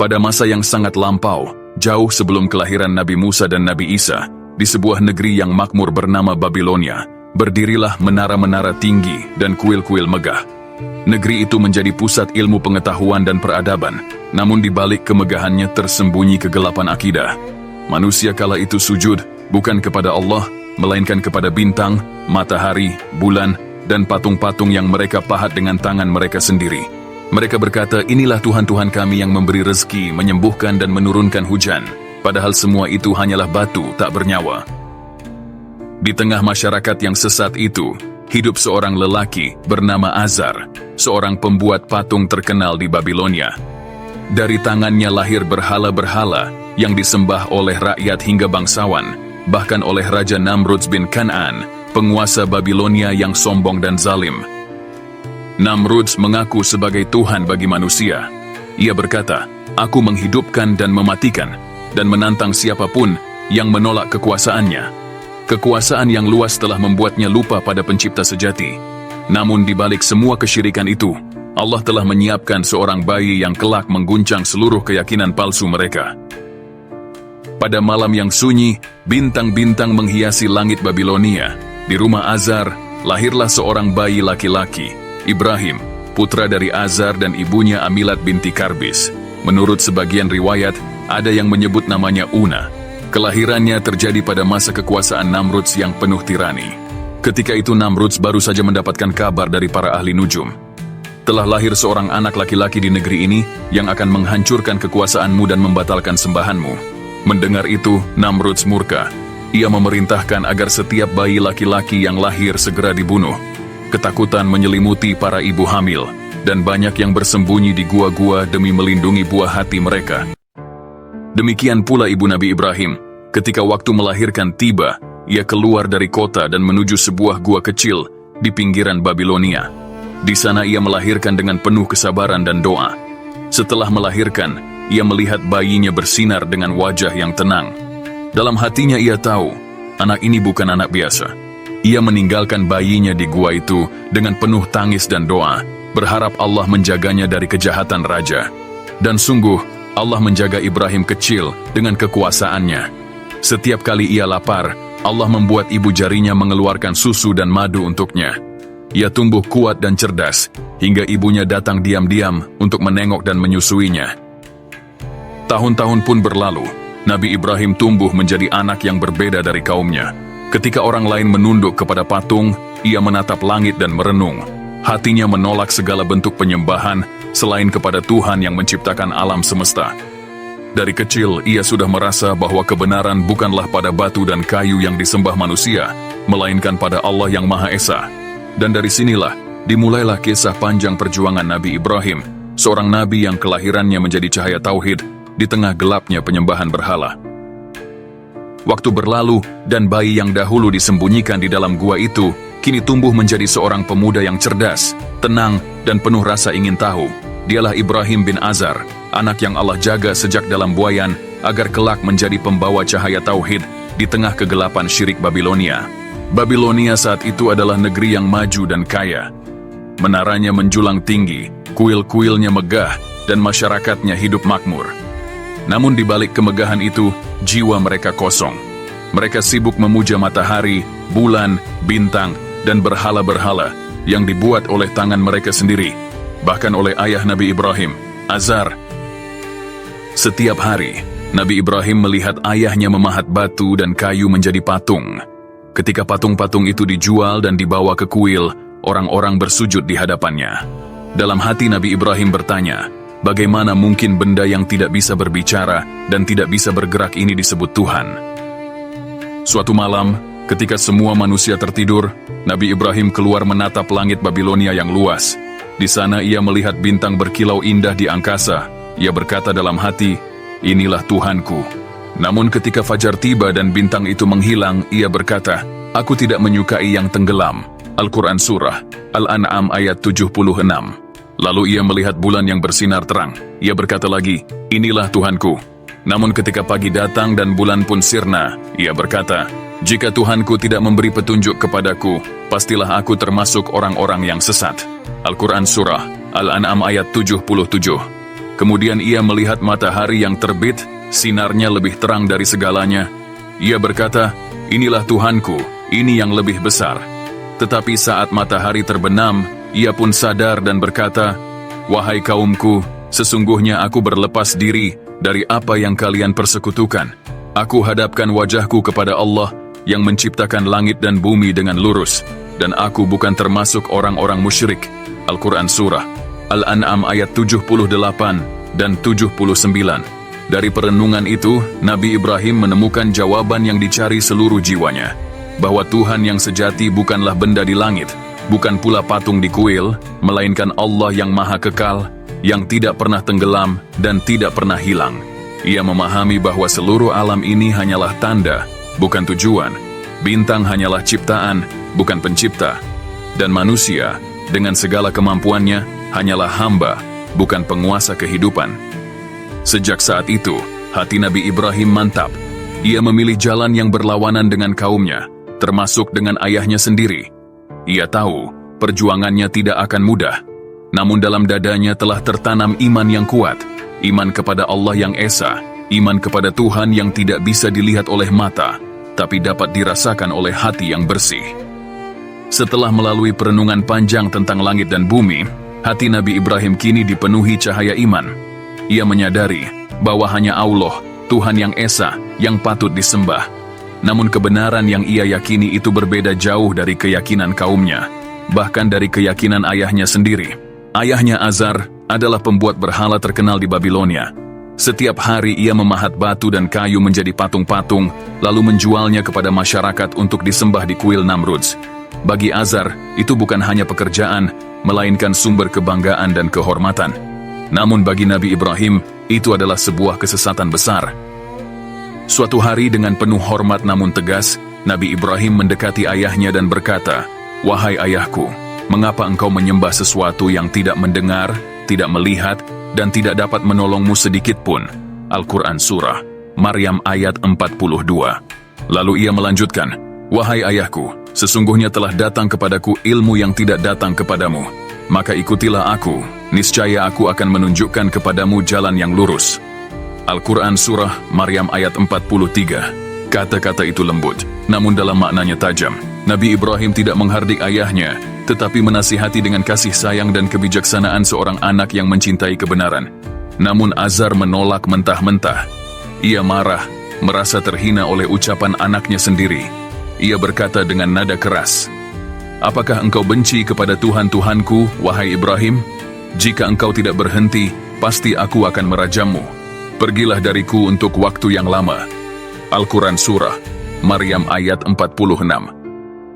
Pada masa yang sangat lampau, jauh sebelum kelahiran Nabi Musa dan Nabi Isa, di sebuah negeri yang makmur bernama Babilonia, berdirilah menara-menara tinggi dan kuil-kuil megah. Negeri itu menjadi pusat ilmu pengetahuan dan peradaban, namun di balik kemegahannya tersembunyi kegelapan akidah. Manusia kala itu sujud bukan kepada Allah, melainkan kepada bintang, matahari, bulan, dan patung-patung yang mereka pahat dengan tangan mereka sendiri. Mereka berkata, inilah Tuhan-Tuhan kami yang memberi rezeki, menyembuhkan dan menurunkan hujan. Padahal semua itu hanyalah batu tak bernyawa. Di tengah masyarakat yang sesat itu, hidup seorang lelaki bernama Azar, seorang pembuat patung terkenal di Babilonia. Dari tangannya lahir berhala-berhala yang disembah oleh rakyat hingga bangsawan, bahkan oleh Raja Namrud bin Kan'an, penguasa Babilonia yang sombong dan zalim. Namrud mengaku sebagai Tuhan bagi manusia. Ia berkata, aku menghidupkan dan mematikan, dan menantang siapapun yang menolak kekuasaannya. Kekuasaan yang luas telah membuatnya lupa pada pencipta sejati. Namun di balik semua kesyirikan itu, Allah telah menyiapkan seorang bayi yang kelak mengguncang seluruh keyakinan palsu mereka. Pada malam yang sunyi, bintang-bintang menghiasi langit Babilonia. Di rumah Azar, lahirlah seorang bayi laki-laki, Ibrahim, putra dari Azar dan ibunya Amilat binti Karbis. Menurut sebagian riwayat, ada yang menyebut namanya Una. Kelahirannya terjadi pada masa kekuasaan Namrud yang penuh tirani. Ketika itu Namrud baru saja mendapatkan kabar dari para ahli nujum. Telah lahir seorang anak laki-laki di negeri ini yang akan menghancurkan kekuasaanmu dan membatalkan sembahanmu. Mendengar itu, Namrud murka. Ia memerintahkan agar setiap bayi laki-laki yang lahir segera dibunuh. Ketakutan menyelimuti para ibu hamil, dan banyak yang bersembunyi di gua-gua demi melindungi buah hati mereka. Demikian pula ibu Nabi Ibrahim. Ketika waktu melahirkan tiba, ia keluar dari kota dan menuju sebuah gua kecil di pinggiran Babilonia. Di sana ia melahirkan dengan penuh kesabaran dan doa. Setelah melahirkan, ia melihat bayinya bersinar dengan wajah yang tenang. Dalam hatinya ia tahu, anak ini bukan anak biasa. Ia meninggalkan bayinya di gua itu dengan penuh tangis dan doa, berharap Allah menjaganya dari kejahatan raja. Dan sungguh, Allah menjaga Ibrahim kecil dengan kekuasaannya. Setiap kali ia lapar, Allah membuat ibu jarinya mengeluarkan susu dan madu untuknya. Ia tumbuh kuat dan cerdas, hingga ibunya datang diam-diam untuk menengok dan menyusuinya. Tahun-tahun pun berlalu, Nabi Ibrahim tumbuh menjadi anak yang berbeda dari kaumnya. Ketika orang lain menunduk kepada patung, ia menatap langit dan merenung. Hatinya menolak segala bentuk penyembahan selain kepada Tuhan yang menciptakan alam semesta. Dari kecil, ia sudah merasa bahwa kebenaran bukanlah pada batu dan kayu yang disembah manusia, melainkan pada Allah yang Maha Esa. Dan dari sinilah, dimulailah kisah panjang perjuangan Nabi Ibrahim, seorang nabi yang kelahirannya menjadi cahaya tauhid di tengah gelapnya penyembahan berhala. Waktu berlalu, dan bayi yang dahulu disembunyikan di dalam gua itu, kini tumbuh menjadi seorang pemuda yang cerdas, tenang, dan penuh rasa ingin tahu. Dialah Ibrahim bin Azar, anak yang Allah jaga sejak dalam buayan, agar kelak menjadi pembawa cahaya tauhid di tengah kegelapan syirik Babilonia. Babilonia saat itu adalah negeri yang maju dan kaya. Menaranya menjulang tinggi, kuil-kuilnya megah, dan masyarakatnya hidup makmur. Namun di balik kemegahan itu, jiwa mereka kosong. Mereka sibuk memuja matahari, bulan, bintang, dan berhala-berhala yang dibuat oleh tangan mereka sendiri, bahkan oleh ayah Nabi Ibrahim, Azar. Setiap hari, Nabi Ibrahim melihat ayahnya memahat batu dan kayu menjadi patung. Ketika patung-patung itu dijual dan dibawa ke kuil, orang-orang bersujud di hadapannya. Dalam hati Nabi Ibrahim bertanya, bagaimana mungkin benda yang tidak bisa berbicara dan tidak bisa bergerak ini disebut Tuhan? Suatu malam, ketika semua manusia tertidur, Nabi Ibrahim keluar menatap langit Babilonia yang luas. Di sana ia melihat bintang berkilau indah di angkasa. Ia berkata dalam hati, inilah Tuhanku. Namun ketika fajar tiba dan bintang itu menghilang, ia berkata, aku tidak menyukai yang tenggelam. Al-Quran Surah Al-An'am ayat 76. Lalu ia melihat bulan yang bersinar terang. Ia berkata lagi, inilah Tuhanku. Namun ketika pagi datang dan bulan pun sirna, ia berkata, jika Tuhanku tidak memberi petunjuk kepadaku, pastilah aku termasuk orang-orang yang sesat. Al-Quran Surah Al-An'am ayat 77. Kemudian ia melihat matahari yang terbit, sinarnya lebih terang dari segalanya. Ia berkata, "Inilah Tuhanku, ini yang lebih besar." Tetapi saat matahari terbenam, ia pun sadar dan berkata, "Wahai kaumku, sesungguhnya aku berlepas diri dari apa yang kalian persekutukan. Aku hadapkan wajahku kepada Allah yang menciptakan langit dan bumi dengan lurus, dan aku bukan termasuk orang-orang musyrik." Al-Quran Surah Al-An'am ayat 78 dan 79. Dari perenungan itu, Nabi Ibrahim menemukan jawaban yang dicari seluruh jiwanya, bahwa Tuhan yang sejati bukanlah benda di langit, bukan pula patung di kuil, melainkan Allah yang maha kekal, yang tidak pernah tenggelam dan tidak pernah hilang. Ia memahami bahwa seluruh alam ini hanyalah tanda, bukan tujuan. Bintang hanyalah ciptaan, bukan pencipta. Dan manusia, dengan segala kemampuannya, hanyalah hamba, bukan penguasa kehidupan. Sejak saat itu, hati Nabi Ibrahim mantap. Ia memilih jalan yang berlawanan dengan kaumnya, termasuk dengan ayahnya sendiri. Ia tahu, perjuangannya tidak akan mudah. Namun dalam dadanya telah tertanam iman yang kuat, iman kepada Allah yang Esa, iman kepada Tuhan yang tidak bisa dilihat oleh mata, tapi dapat dirasakan oleh hati yang bersih. Setelah melalui perenungan panjang tentang langit dan bumi, hati Nabi Ibrahim kini dipenuhi cahaya iman. Ia menyadari bahwa hanya Allah, Tuhan yang Esa, yang patut disembah. Namun kebenaran yang ia yakini itu berbeda jauh dari keyakinan kaumnya, bahkan dari keyakinan ayahnya sendiri. Ayahnya Azar adalah pembuat berhala terkenal di Babilonia. Setiap hari ia memahat batu dan kayu menjadi patung-patung, lalu menjualnya kepada masyarakat untuk disembah di kuil Namrudz. Bagi Azar, itu bukan hanya pekerjaan, melainkan sumber kebanggaan dan kehormatan. Namun bagi Nabi Ibrahim, itu adalah sebuah kesesatan besar. Suatu hari dengan penuh hormat namun tegas, Nabi Ibrahim mendekati ayahnya dan berkata, "Wahai ayahku, mengapa engkau menyembah sesuatu yang tidak mendengar, tidak melihat, dan tidak dapat menolongmu sedikit pun?" Al-Quran Surah Maryam ayat 42. Lalu ia melanjutkan, "Wahai ayahku, sesungguhnya telah datang kepadaku ilmu yang tidak datang kepadamu. Maka ikutilah aku, niscaya aku akan menunjukkan kepadamu jalan yang lurus." Al-Quran Surah Maryam ayat 43. Kata-kata itu lembut, namun dalam maknanya tajam. Nabi Ibrahim tidak menghardik ayahnya, tetapi menasihati dengan kasih sayang dan kebijaksanaan seorang anak yang mencintai kebenaran. Namun Azar menolak mentah-mentah. Ia marah, merasa terhina oleh ucapan anaknya sendiri. Ia berkata dengan nada keras, "Apakah engkau benci kepada Tuhan-Tuhanku, wahai Ibrahim? Jika engkau tidak berhenti, pasti aku akan merajammu. Pergilah dariku untuk waktu yang lama." Al-Quran Surah Maryam ayat 46.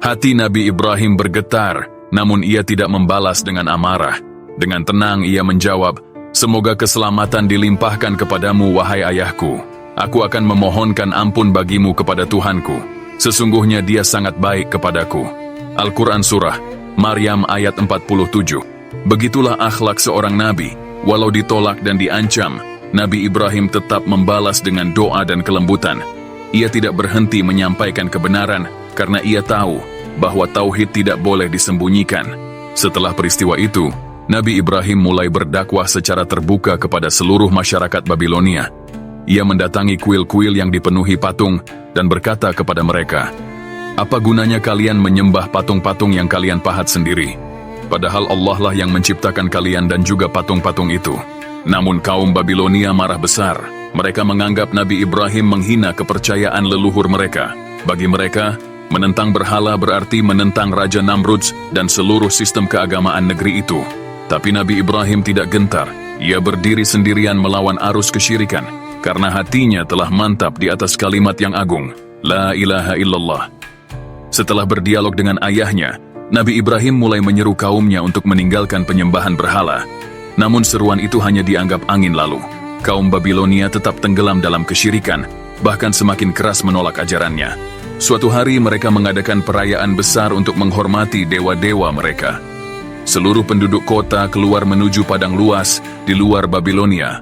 Hati Nabi Ibrahim bergetar, namun ia tidak membalas dengan amarah. Dengan tenang ia menjawab, "Semoga keselamatan dilimpahkan kepadamu, wahai ayahku. Aku akan memohonkan ampun bagimu kepada Tuhanku. Sesungguhnya dia sangat baik kepadaku." Al-Quran Surah Maryam ayat 47. Begitulah akhlak seorang nabi. Walau ditolak dan diancam, Nabi Ibrahim tetap membalas dengan doa dan kelembutan. Ia tidak berhenti menyampaikan kebenaran karena ia tahu bahwa tauhid tidak boleh disembunyikan. Setelah peristiwa itu, Nabi Ibrahim mulai berdakwah secara terbuka kepada seluruh masyarakat Babilonia. Ia mendatangi kuil-kuil yang dipenuhi patung dan berkata kepada mereka, "Apa gunanya kalian menyembah patung-patung yang kalian pahat sendiri? Padahal Allah lah yang menciptakan kalian dan juga patung-patung itu." Namun kaum Babilonia marah besar. Mereka menganggap Nabi Ibrahim menghina kepercayaan leluhur mereka. Bagi mereka, menentang berhala berarti menentang Raja Namrudz dan seluruh sistem keagamaan negeri itu. Tapi Nabi Ibrahim tidak gentar. Ia berdiri sendirian melawan arus kesyirikan, karena hatinya telah mantap di atas kalimat yang agung, La ilaha illallah. Setelah berdialog dengan ayahnya, Nabi Ibrahim mulai menyeru kaumnya untuk meninggalkan penyembahan berhala. Namun seruan itu hanya dianggap angin lalu. Kaum Babilonia tetap tenggelam dalam kesyirikan, bahkan semakin keras menolak ajarannya. Suatu hari mereka mengadakan perayaan besar untuk menghormati dewa-dewa mereka. Seluruh penduduk kota keluar menuju padang luas di luar Babilonia.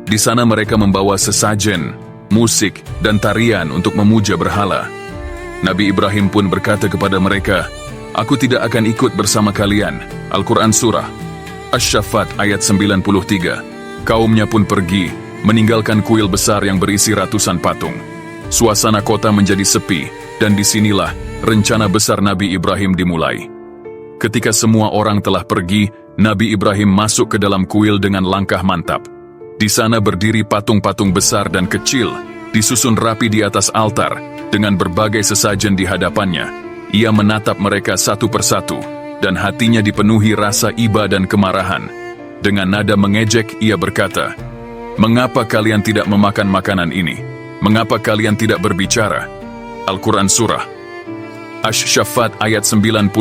Di sana mereka membawa sesajen, musik, dan tarian untuk memuja berhala. Nabi Ibrahim pun berkata kepada mereka, "Aku tidak akan ikut bersama kalian." Al-Quran Surah Asy-Syaffat ayat 93. Kaumnya pun pergi, meninggalkan kuil besar yang berisi ratusan patung. Suasana kota menjadi sepi, dan disinilah rencana besar Nabi Ibrahim dimulai. Ketika semua orang telah pergi, Nabi Ibrahim masuk ke dalam kuil dengan langkah mantap. Di sana berdiri patung-patung besar dan kecil, disusun rapi di atas altar, dengan berbagai sesajen di hadapannya. Ia menatap mereka satu persatu, dan hatinya dipenuhi rasa iba dan kemarahan. Dengan nada mengejek, ia berkata, "Mengapa kalian tidak memakan makanan ini? Mengapa kalian tidak berbicara?" Al-Quran Surah Asy-Syaffat ayat 91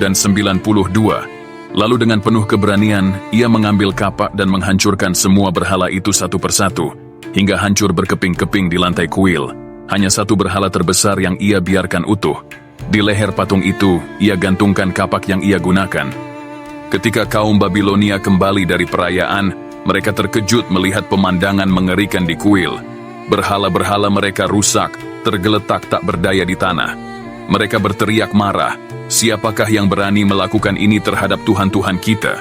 dan 92. Lalu dengan penuh keberanian, ia mengambil kapak dan menghancurkan semua berhala itu satu persatu, hingga hancur berkeping-keping di lantai kuil. Hanya satu berhala terbesar yang ia biarkan utuh. Di leher patung itu, ia gantungkan kapak yang ia gunakan. Ketika kaum Babilonia kembali dari perayaan, mereka terkejut melihat pemandangan mengerikan di kuil. Berhala-berhala mereka rusak, tergeletak tak berdaya di tanah. Mereka berteriak marah, "Siapakah yang berani melakukan ini terhadap Tuhan-Tuhan kita?"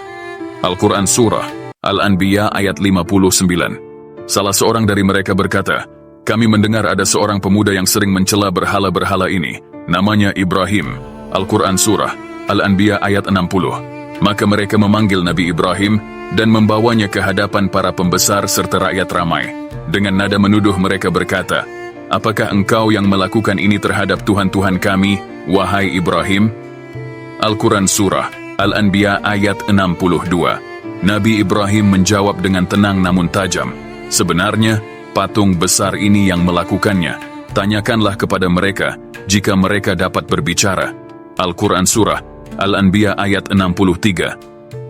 Al-Quran Surah Al-Anbiya ayat 59. Salah seorang dari mereka berkata, "Kami mendengar ada seorang pemuda yang sering mencela berhala-berhala ini. Namanya Ibrahim." Al-Quran Surah Al-Anbiya ayat 60. Maka mereka memanggil Nabi Ibrahim dan membawanya ke hadapan para pembesar serta rakyat ramai. Dengan nada menuduh mereka berkata, "Apakah engkau yang melakukan ini terhadap Tuhan-Tuhan kami, wahai Ibrahim?" Al-Quran Surah Al-Anbiya ayat 62. Nabi Ibrahim menjawab dengan tenang namun tajam, "Sebenarnya, patung besar ini yang melakukannya. Tanyakanlah kepada mereka, jika mereka dapat berbicara." Al-Quran Surah Al-Anbiya ayat 63.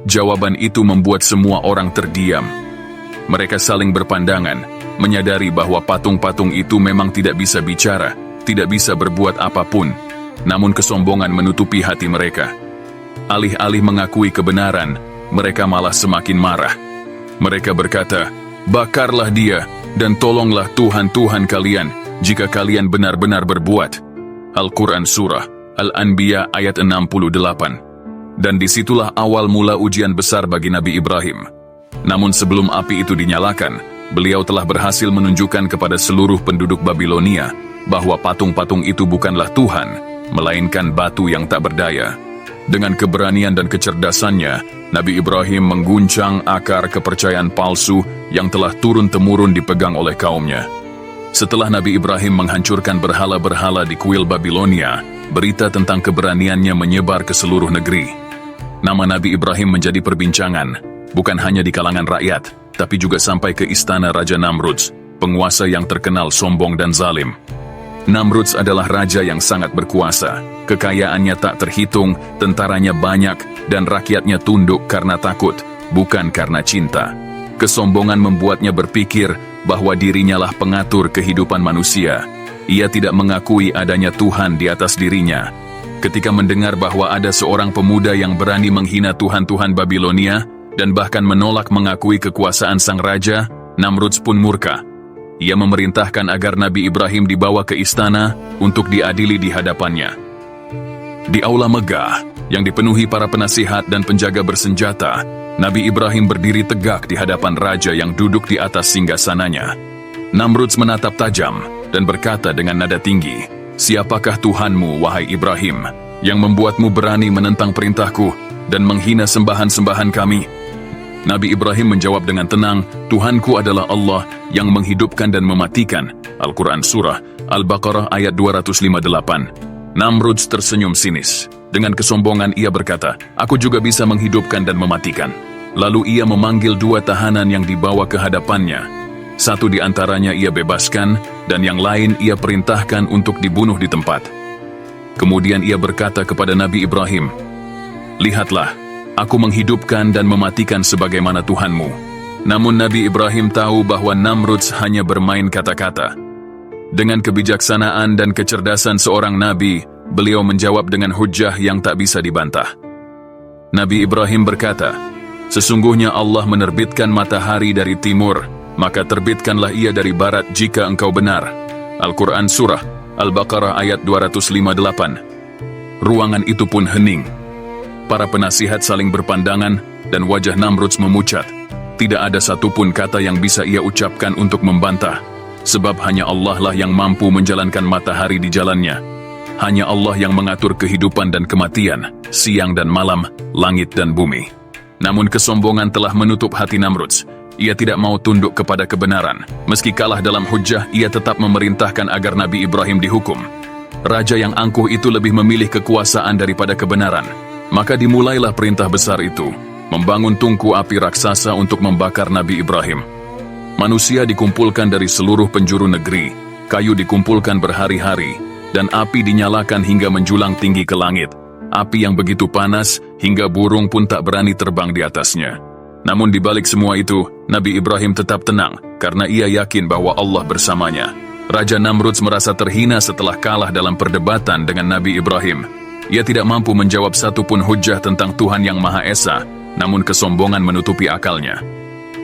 Jawaban itu membuat semua orang terdiam. Mereka saling berpandangan, menyadari bahwa patung-patung itu memang tidak bisa bicara, tidak bisa berbuat apapun. Namun kesombongan menutupi hati mereka. Alih-alih mengakui kebenaran, mereka malah semakin marah. Mereka berkata, "Bakarlah dia, dan tolonglah Tuhan-Tuhan kalian, jika kalian benar-benar berbuat." Al-Quran Surah Al-Anbiya ayat 68. Dan disitulah awal mula ujian besar bagi Nabi Ibrahim. Namun sebelum api itu dinyalakan, beliau telah berhasil menunjukkan kepada seluruh penduduk Babilonia bahwa patung-patung itu bukanlah Tuhan, melainkan batu yang tak berdaya. Dengan keberanian dan kecerdasannya, Nabi Ibrahim mengguncang akar kepercayaan palsu yang telah turun-temurun dipegang oleh kaumnya. Setelah Nabi Ibrahim menghancurkan berhala-berhala di kuil Babilonia, berita tentang keberaniannya menyebar ke seluruh negeri. Nama Nabi Ibrahim menjadi perbincangan, bukan hanya di kalangan rakyat, tapi juga sampai ke istana Raja Namrudz, penguasa yang terkenal sombong dan zalim. Namrudz adalah raja yang sangat berkuasa, kekayaannya tak terhitung, tentaranya banyak, dan rakyatnya tunduk karena takut, bukan karena cinta. Kesombongan membuatnya berpikir bahwa dirinya lah pengatur kehidupan manusia. Ia tidak mengakui adanya Tuhan di atas dirinya. Ketika mendengar bahwa ada seorang pemuda yang berani menghina Tuhan-Tuhan Babilonia dan bahkan menolak mengakui kekuasaan sang raja, Namrudz pun murka. Ia memerintahkan agar Nabi Ibrahim dibawa ke istana untuk diadili di hadapannya. Di aula megah yang dipenuhi para penasihat dan penjaga bersenjata, Nabi Ibrahim berdiri tegak di hadapan raja yang duduk di atas singgasananya. Namrudz menatap tajam dan berkata dengan nada tinggi, "Siapakah Tuhanmu, wahai Ibrahim, yang membuatmu berani menentang perintahku dan menghina sembahan-sembahan kami?" Nabi Ibrahim menjawab dengan tenang, "Tuhanku adalah Allah yang menghidupkan dan mematikan." Al-Quran Surah Al-Baqarah ayat 258. Namrudz tersenyum sinis. Dengan kesombongan ia berkata, "Aku juga bisa menghidupkan dan mematikan." Lalu ia memanggil dua tahanan yang dibawa ke hadapannya. Satu di antaranya ia bebaskan, dan yang lain ia perintahkan untuk dibunuh di tempat. Kemudian ia berkata kepada Nabi Ibrahim, "Lihatlah, aku menghidupkan dan mematikan sebagaimana Tuhanmu." Namun Nabi Ibrahim tahu bahwa Namrudz hanya bermain kata-kata. Dengan kebijaksanaan dan kecerdasan seorang nabi, beliau menjawab dengan hujjah yang tak bisa dibantah. Nabi Ibrahim berkata, "Sesungguhnya Allah menerbitkan matahari dari timur, maka terbitkanlah ia dari barat jika engkau benar." Al-Quran Surah Al-Baqarah ayat 258. Ruangan itu pun hening. Para penasihat saling berpandangan dan wajah Namrudz memucat. Tidak ada satupun kata yang bisa ia ucapkan untuk membantah, sebab hanya Allah lah yang mampu menjalankan matahari di jalannya. Hanya Allah yang mengatur kehidupan dan kematian, siang dan malam, langit dan bumi. Namun kesombongan telah menutup hati Namrudz. Ia tidak mau tunduk kepada kebenaran. Meski kalah dalam hujjah, ia tetap memerintahkan agar Nabi Ibrahim dihukum. Raja yang angkuh itu lebih memilih kekuasaan daripada kebenaran. Maka dimulailah perintah besar itu, membangun tungku api raksasa untuk membakar Nabi Ibrahim. Manusia dikumpulkan dari seluruh penjuru negeri, kayu dikumpulkan berhari-hari, dan api dinyalakan hingga menjulang tinggi ke langit. Api yang begitu panas, hingga burung pun tak berani terbang di atasnya. Namun di balik semua itu, Nabi Ibrahim tetap tenang, karena ia yakin bahwa Allah bersamanya. Raja Namrudz merasa terhina setelah kalah dalam perdebatan dengan Nabi Ibrahim. Ia tidak mampu menjawab satupun hujjah tentang Tuhan yang Maha Esa, namun kesombongan menutupi akalnya.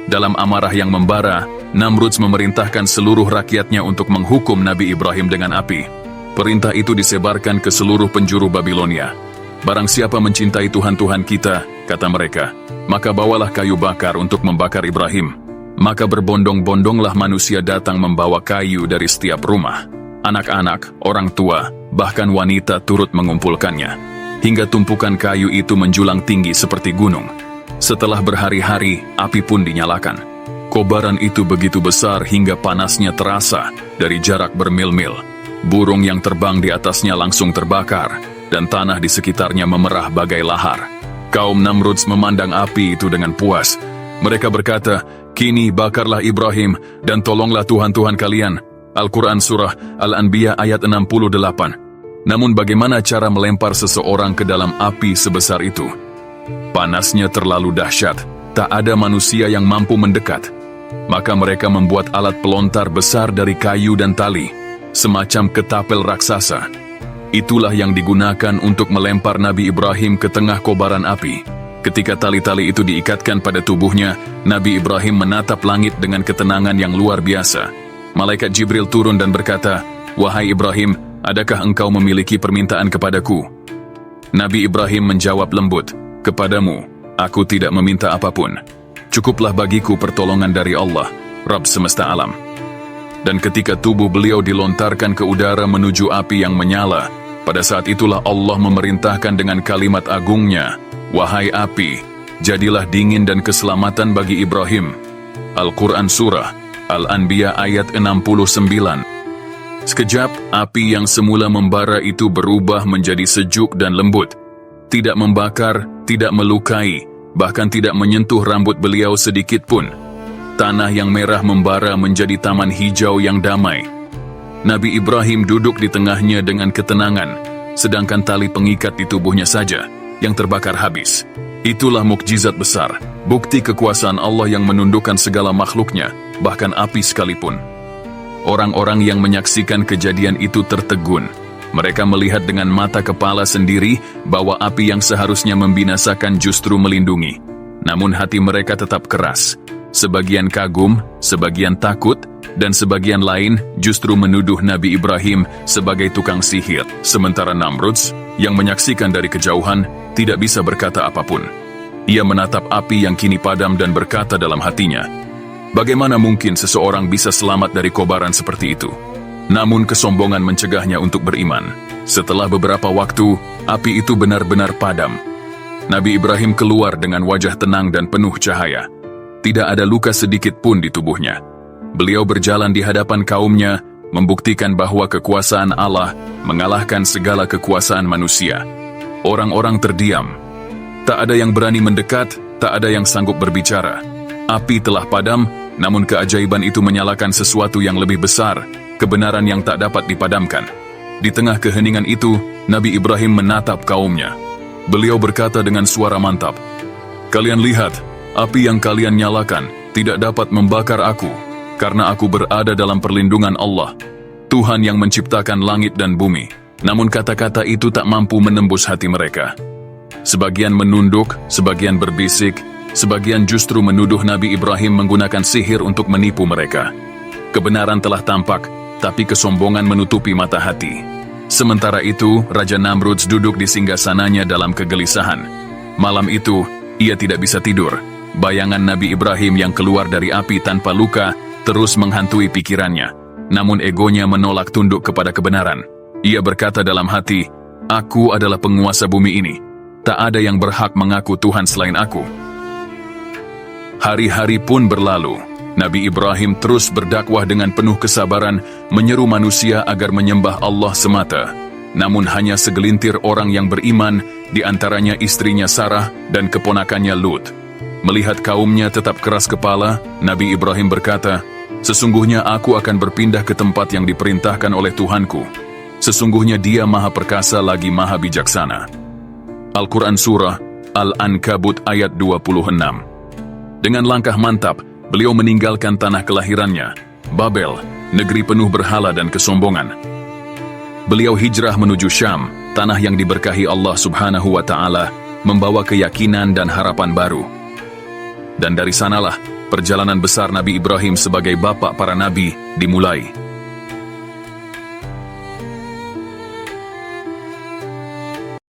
Dalam amarah yang membara, Namrudz memerintahkan seluruh rakyatnya untuk menghukum Nabi Ibrahim dengan api. Perintah itu disebarkan ke seluruh penjuru Babilonia. Barang siapa mencintai Tuhan-Tuhan kita, kata mereka, maka bawalah kayu bakar untuk membakar Ibrahim. Maka berbondong-bondonglah manusia datang membawa kayu dari setiap rumah. Anak-anak, orang tua, bahkan wanita turut mengumpulkannya. Hingga tumpukan kayu itu menjulang tinggi seperti gunung. Setelah berhari-hari, api pun dinyalakan. Kobaran itu begitu besar hingga panasnya terasa dari jarak bermil-mil. Burung yang terbang di atasnya langsung terbakar, dan tanah di sekitarnya memerah bagai lahar. Kaum Namrudz memandang api itu dengan puas. Mereka berkata, "Kini bakarlah Ibrahim dan tolonglah Tuhan-Tuhan kalian." Al-Quran Surah Al-Anbiya ayat 68. Namun bagaimana cara melempar seseorang ke dalam api sebesar itu? Panasnya terlalu dahsyat, tak ada manusia yang mampu mendekat. Maka mereka membuat alat pelontar besar dari kayu dan tali, semacam ketapel raksasa. Itulah yang digunakan untuk melempar Nabi Ibrahim ke tengah kobaran api. Ketika tali-tali itu diikatkan pada tubuhnya, Nabi Ibrahim menatap langit dengan ketenangan yang luar biasa. Malaikat Jibril turun dan berkata, "Wahai Ibrahim, adakah engkau memiliki permintaan kepadaku?" Nabi Ibrahim menjawab lembut, "Kepadamu, aku tidak meminta apapun. Cukuplah bagiku pertolongan dari Allah, Rabb semesta alam." Dan ketika tubuh beliau dilontarkan ke udara menuju api yang menyala, pada saat itulah Allah memerintahkan dengan kalimat agungnya, "Wahai api, jadilah dingin dan keselamatan bagi Ibrahim." Al-Quran Surah Al-Anbiya ayat 69. Sekejap, api yang semula membara itu berubah menjadi sejuk dan lembut. Tidak membakar, tidak melukai, bahkan tidak menyentuh rambut beliau sedikit pun. Tanah yang merah membara menjadi taman hijau yang damai. Nabi Ibrahim duduk di tengahnya dengan ketenangan, sedangkan tali pengikat di tubuhnya saja yang terbakar habis. Itulah mukjizat besar, bukti kekuasaan Allah yang menundukkan segala makhluknya, bahkan api sekalipun. Orang-orang yang menyaksikan kejadian itu tertegun. Mereka melihat dengan mata kepala sendiri bahwa api yang seharusnya membinasakan justru melindungi. Namun hati mereka tetap keras. Sebagian kagum, sebagian takut, dan sebagian lain justru menuduh Nabi Ibrahim sebagai tukang sihir. Sementara Namrudz, yang menyaksikan dari kejauhan, tidak bisa berkata apapun. Ia menatap api yang kini padam dan berkata dalam hatinya, "Bagaimana mungkin seseorang bisa selamat dari kobaran seperti itu?" Namun kesombongan mencegahnya untuk beriman. Setelah beberapa waktu, api itu benar-benar padam. Nabi Ibrahim keluar dengan wajah tenang dan penuh cahaya. Tidak ada luka sedikit pun di tubuhnya. Beliau berjalan di hadapan kaumnya, membuktikan bahwa kekuasaan Allah mengalahkan segala kekuasaan manusia. Orang-orang terdiam. Tak ada yang berani mendekat, tak ada yang sanggup berbicara. Api telah padam, namun keajaiban itu menyalakan sesuatu yang lebih besar, kebenaran yang tak dapat dipadamkan. Di tengah keheningan itu, Nabi Ibrahim menatap kaumnya. Beliau berkata dengan suara mantap, "Kalian lihat, api yang kalian nyalakan tidak dapat membakar aku, karena aku berada dalam perlindungan Allah, Tuhan yang menciptakan langit dan bumi." Namun kata-kata itu tak mampu menembus hati mereka. Sebagian menunduk, sebagian berbisik, sebagian justru menuduh Nabi Ibrahim menggunakan sihir untuk menipu mereka. Kebenaran telah tampak, tapi kesombongan menutupi mata hati. Sementara itu, Raja Namrudz duduk di singgasananya dalam kegelisahan. Malam itu, ia tidak bisa tidur. Bayangan Nabi Ibrahim yang keluar dari api tanpa luka terus menghantui pikirannya. Namun egonya menolak tunduk kepada kebenaran. Ia berkata dalam hati, "Aku adalah penguasa bumi ini. Tak ada yang berhak mengaku Tuhan selain aku." Hari-hari pun berlalu. Nabi Ibrahim terus berdakwah dengan penuh kesabaran, menyeru manusia agar menyembah Allah semata. Namun hanya segelintir orang yang beriman, di antaranya istrinya Sarah dan keponakannya Lut. Melihat kaumnya tetap keras kepala, Nabi Ibrahim berkata, "Sesungguhnya aku akan berpindah ke tempat yang diperintahkan oleh Tuhanku. Sesungguhnya Dia Maha Perkasa lagi Maha Bijaksana." Al-Quran Surah Al-Ankabut ayat 26. Dengan langkah mantap, beliau meninggalkan tanah kelahirannya, Babel, negeri penuh berhala dan kesombongan. Beliau hijrah menuju Syam, tanah yang diberkahi Allah Subhanahu wa Ta'ala, membawa keyakinan dan harapan baru. Dan dari sanalah perjalanan besar Nabi Ibrahim sebagai bapak para nabi dimulai.